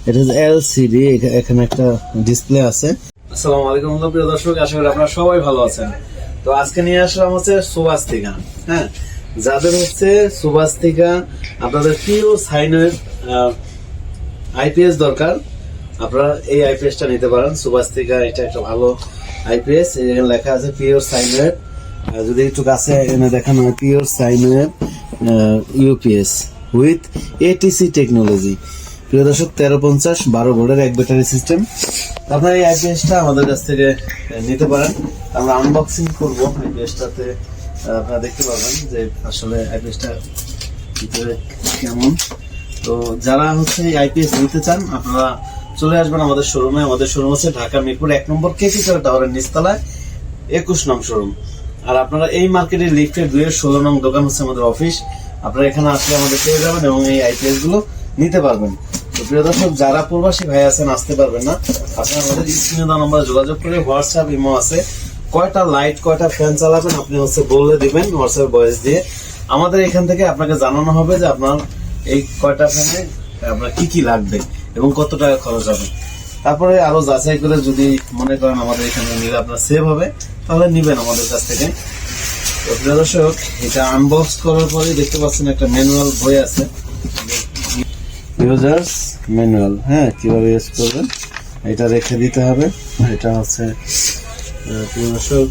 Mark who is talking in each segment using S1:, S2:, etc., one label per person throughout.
S1: এটা এলসিডি, এখানে একটা ডিসপ্লে আছে। আসসালামু আলাইকুম প্রিয় দর্শক, আশা করি আপনারা সবাই ভালো আছেন। তো আজকে নিয়ে আসলাম হচ্ছে সুবাস্তিকা। হ্যাঁ, যাদের হচ্ছে সুবাস্তিকা আপনাদের প্রিয় সাইনের আইপিএস দরকার, আপনারা এই আইপিএসটা নিতে পারেন। সুবাস্তিকা এটা একটা ভালো আইপিএস। এখানে লেখা আছে পিওর সাইনের, যদি একটু কাছে এনে দেখানো হয়, পিওর সাইনের ইউপিএস উইথ এটিসি টেকনোলজি। প্রিয় দর্শক, 1350 12 ভোল্টের এক ব্যাটারি সিস্টেম। আপনারা এই আইপিএসটা আমাদের কাছ থেকে নিতে পারেন। আমরা আনবক্সিং করবো আইপিএসটাতে, আপনারা দেখতে পাবেন যে আসলে আইপিএসটা ভিতরে কেমন। তো যারা হচ্ছে এই আইপিএস নিতে চান আপনারা চলে আসবেন আমাদের শোরুমে। আমাদের শোরুম হচ্ছে ঢাকা মিরপুর 1 নম্বর কেসি টাওয়ারের নিচতলায় 21 নং শোরুম। আর আপনারা এই মার্কেটের লিফটের 216 নং দোকান হচ্ছে আমাদের অফিস। আপনারা এখানে আসলে আমাদের পেয়ে যাবেন এবং এই আইপিএস গুলো নিতে পারবেন। তো প্রিয় দর্শক, যারা প্রবাসী ভাই আছেন, আসতে পারবেন না, আপনারা আমাদের স্ক্রিনে দেওয়া নম্বরে যোগাযোগ করে, হোয়াটসঅ্যাপ ইমো আছে, কয়টা লাইট কয়টা ফ্যান চালাবেন আপনি হচ্ছে বলে দিবেন হোয়াটসঅ্যাপ ভয়েস দিয়ে। আমাদের এখান থেকে আপনাকে জানানো হবে যে আপনার এই কয়টা ফ্যানে আপনার কি কি লাগবে এবং কত টাকা খরচ হবে। তারপরে আরো যাচাই করে যদি মনে করেন আমাদের এখানে নিলে আপনার সেভ হবে, তাহলে নিবেন আমাদের কাছ থেকে। তো প্রিয় দর্শক, এটা আনবক্স করার পরে দেখতে পাচ্ছেন একটা ম্যানুয়াল বই আছে, ইউজার্স ম্যানুয়াল। হ্যাঁ, কিভাবে ইউজ করবেন এটা রেখে দিতে হবে। এটা হচ্ছে প্রিয় দর্শক,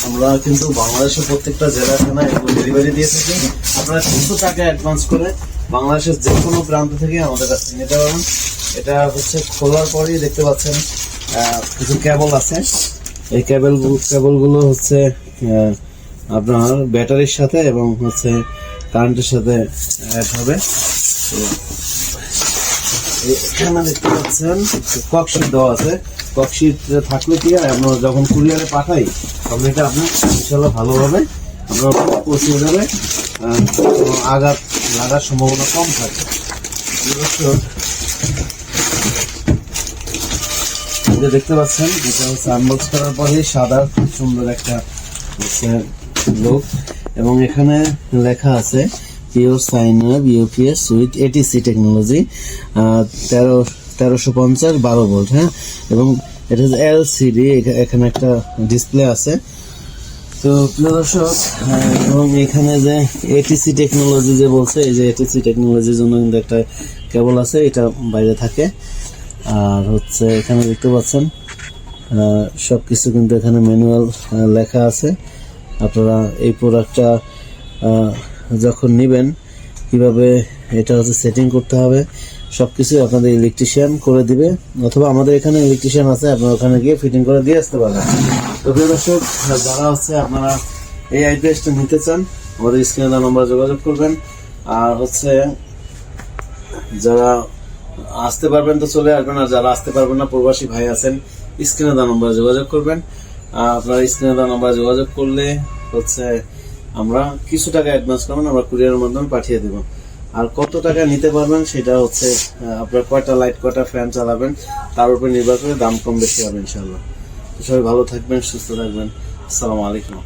S1: আমরা কিন্তু বাংলাদেশের প্রত্যেকটা জেলা থানায় এগুলো ডেলিভারি দিয়ে থাকি। আপনারা কিছু টাকা অ্যাডভান্স করে বাংলাদেশের যে কোনো প্রান্ত থেকে আমাদের কাছ থেকে নিতে পারবেন। এটা হচ্ছে খোলার পরেই দেখতে পাচ্ছেন কিছু কেবল আছে। এই কেবলগুলো হচ্ছে আপনার ব্যাটারির সাথে এবং হচ্ছে কারেন্টের সাথে অ্যাড হবে। এখানে দেখতে পাচ্ছেন ককশিট দেওয়া আছে। ককশিট থাকলে কি হয়, আমরা যখন কুরিয়ারে পাঠাই তখন এটা আপনার ইনশাল্লাহ ভালোভাবে আপনার পৌঁছে যাবে, আঘাত লাগার সম্ভাবনা কম থাকে। দেখতে পাচ্ছেন এটা হচ্ছে আনবক্স করার পরে সাদা খুব সুন্দর একটা লোক, এবং এখানে লেখা আছে পিওর সাইনার UPS with ATC technology, 1350 12 volt. হ্যাঁ, এবং এটা হচ্ছে এলসিডি, এখানে একটা ডিসপ্লে আছে। তো প্রিয় দর্শক, এবং এখানে যে এটিসি টেকনোলজি যে বলছে, এই যে এটিসি টেকনোলজির জন্য কিন্তু একটা কেবল আছে, এটা বাইরে থাকে। আর হচ্ছে এখানে দেখতে পাচ্ছেন সবকিছু কিন্তু এখানে ম্যানুয়াল লেখা আছে। আপনারা এই প্রোডাক্টটা যখন নেবেন কিভাবে এটা হচ্ছে সেটিং করতে হবে সবকিছু আপনাদের ইলেকট্রিশিয়ান করে দিবে, অথবা আমাদের এখানে ইলেকট্রিশিয়ান আছে, আপনারা ওখানে গিয়ে ফিটিং করে দিয়ে আসতে পারবেন। তো প্রিয় দর্শক, যারা হচ্ছে আপনারা এই আইপিএসটা নিতে চান আমাদের স্ক্রিনে দেওয়া নম্বরে যোগাযোগ করবেন। আর হচ্ছে যারা আসতে পারবেন তো চলে আসবেন, আর যারা আসতে পারবেন না, প্রবাসী ভাই আছেন, স্ক্রিনে দেওয়া নম্বরে যোগাযোগ করবেন। আপনারা স্ক্রিনে দেওয়া নম্বরে যোগাযোগ করলে হচ্ছে আমরা কিছু টাকা অ্যাডভান্স করবেন, আমরা কুরিয়ারের মাধ্যমে পাঠিয়ে দেব। আর কত টাকা নিতে পারবেন সেটা হচ্ছে আপনার কয়টা লাইট কয়টা ফ্যান চালাবেন তার উপর নির্ভর করে দাম কম বেশি হবে ইনশাল্লাহ। সবাই ভালো থাকবেন, সুস্থ থাকবেন। আসসালামু আলাইকুম।